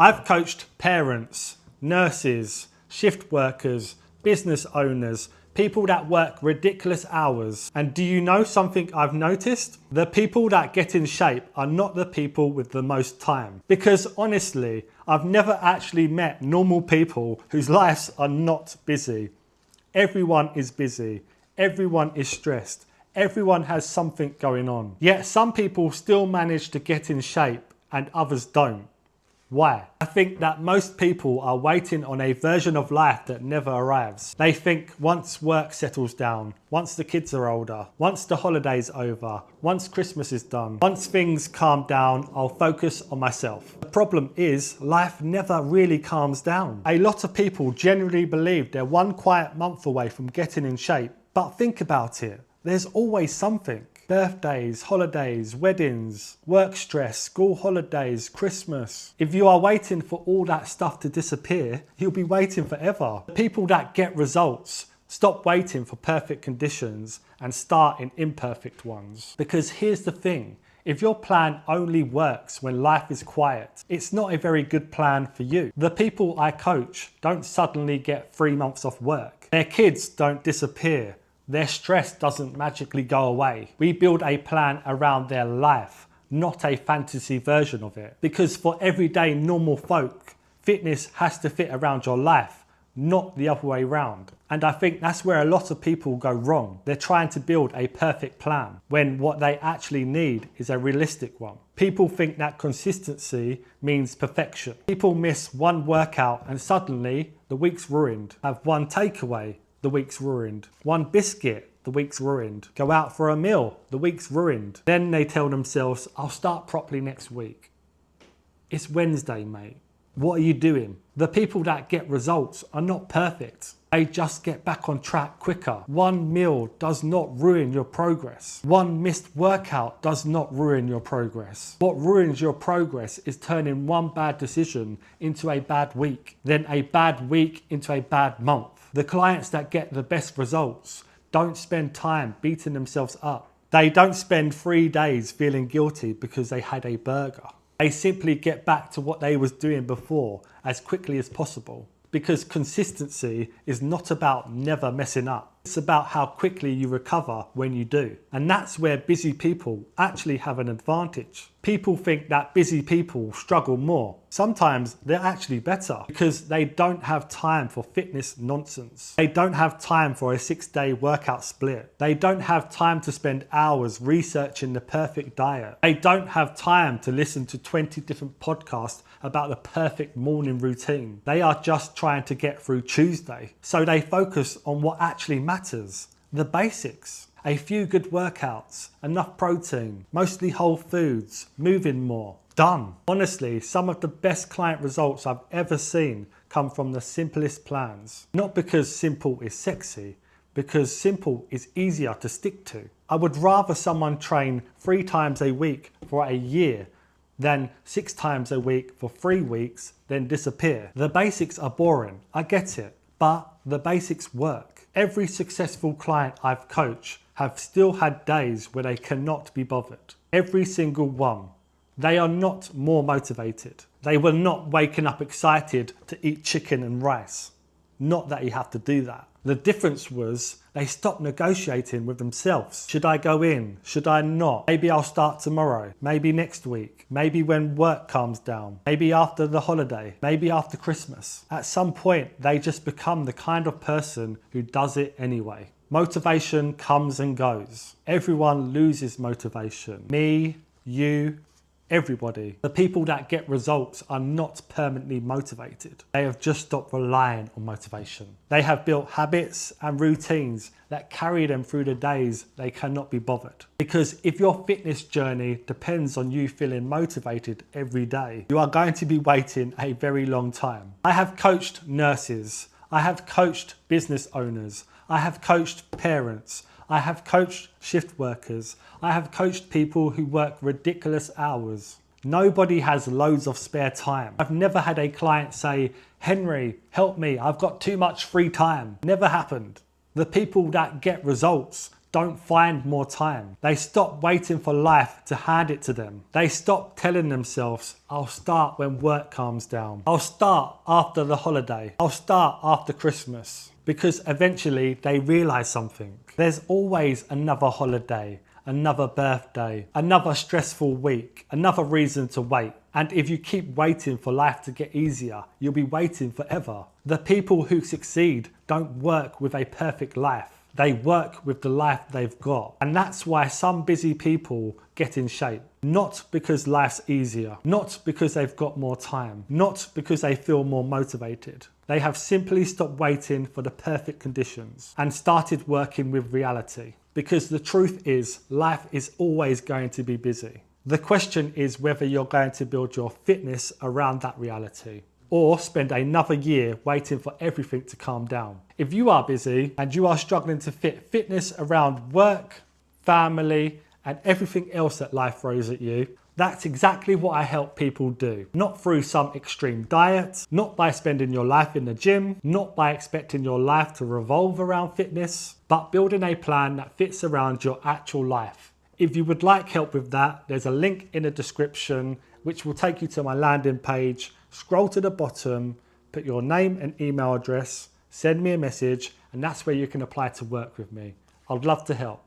I've coached parents, nurses, shift workers, business owners, people that work ridiculous hours. And do you know something I've noticed? The people that get in shape are not the people with the most time. Because honestly, I've never actually met normal people whose lives are not busy. Everyone is busy. Everyone is stressed. Everyone has something going on. Yet some people still manage to get in shape and others don't. Why? I think that most people are waiting on a version of life that never arrives. They think once work settles down, once the kids are older, once the holiday's over, once Christmas is done, once things calm down, I'll focus on myself. The problem is life never really calms down. A lot of people generally believe they're one quiet month away from getting in shape. But think about it, there's always something. Birthdays, holidays, weddings, work stress, school holidays, Christmas. If you are waiting for all that stuff to disappear, you'll be waiting forever. The people that get results stop waiting for perfect conditions and start in imperfect ones. Because here's the thing, if your plan only works when life is quiet, it's not a very good plan for you. The people I coach don't suddenly get 3 months off work. Their kids don't disappear. Their stress doesn't magically go away. We build a plan around their life, not a fantasy version of it. Because for everyday normal folk, fitness has to fit around your life, not the other way around. And I think that's where a lot of people go wrong. They're trying to build a perfect plan when what they actually need is a realistic one. People think that consistency means perfection. People miss one workout and suddenly the week's ruined. Have one takeaway, the week's ruined. One biscuit, the week's ruined. Go out for a meal, the week's ruined. Then they tell themselves, I'll start properly next week. It's Wednesday, mate. What are you doing? The people that get results are not perfect. They just get back on track quicker. One meal does not ruin your progress. One missed workout does not ruin your progress. What ruins your progress is turning one bad decision into a bad week, then a bad week into a bad month. The clients that get the best results don't spend time beating themselves up. They don't spend 3 days feeling guilty because they had a burger. They simply get back to what they was doing before as quickly as possible. Because consistency is not about never messing up. It's about how quickly you recover when you do. And that's where busy people actually have an advantage. People think that busy people struggle more. Sometimes they're actually better because they don't have time for fitness nonsense. They don't have time for a 6-day workout split. They don't have time to spend hours researching the perfect diet. They don't have time to listen to 20 different podcasts about the perfect morning routine. They are just trying to get through Tuesday. So they focus on what actually matters, the basics. A few good workouts, enough protein, mostly whole foods, moving more. Done. Honestly, some of the best client results I've ever seen come from the simplest plans. Not because simple is sexy, because simple is easier to stick to. I would rather someone train 3 times a week for a year than 6 times a week for 3 weeks, then disappear. The basics are boring, I get it, but the basics work. Every successful client I've coached have still had days where they cannot be bothered. Every single one. They are not more motivated. They were not waking up excited to eat chicken and rice. Not that you have to do that. The difference was they stopped negotiating with themselves. Should I go in? Should I not? Maybe I'll start tomorrow. Maybe next week. Maybe when work calms down. Maybe after the holiday. Maybe after Christmas. At some point, they just become the kind of person who does it anyway. Motivation comes and goes. Everyone loses motivation. Me, you, everybody. The people that get results are not permanently motivated. They have just stopped relying on motivation. They have built habits and routines that carry them through the days they cannot be bothered. Because if your fitness journey depends on you feeling motivated every day, you are going to be waiting a very long time. I have coached nurses. I have coached business owners. I have coached parents. I have coached shift workers. I have coached people who work ridiculous hours. Nobody has loads of spare time. I've never had a client say, Henry, help me, I've got too much free time. Never happened. The people that get results don't find more time. They stop waiting for life to hand it to them. They stop telling themselves, I'll start when work calms down. I'll start after the holiday. I'll start after Christmas. Because eventually they realize something. There's always another holiday, another birthday, another stressful week, another reason to wait. And if you keep waiting for life to get easier, you'll be waiting forever. The people who succeed don't work with a perfect life. They work with the life they've got. And that's why some busy people get in shape. Not because life's easier, not because they've got more time, not because they feel more motivated. They have simply stopped waiting for the perfect conditions and started working with reality. Because the truth is, life is always going to be busy. The question is whether you're going to build your fitness around that reality, or spend another year waiting for everything to calm down. If you are busy and you are struggling to fit fitness around work, family, and everything else that life throws at you, that's exactly what I help people do. Not through some extreme diet, not by spending your life in the gym, not by expecting your life to revolve around fitness, but building a plan that fits around your actual life. If you would like help with that, there's a link in the description which will take you to my landing page. Scroll to the bottom, put your name and email address, send me a message, and that's where you can apply to work with me. I'd love to help.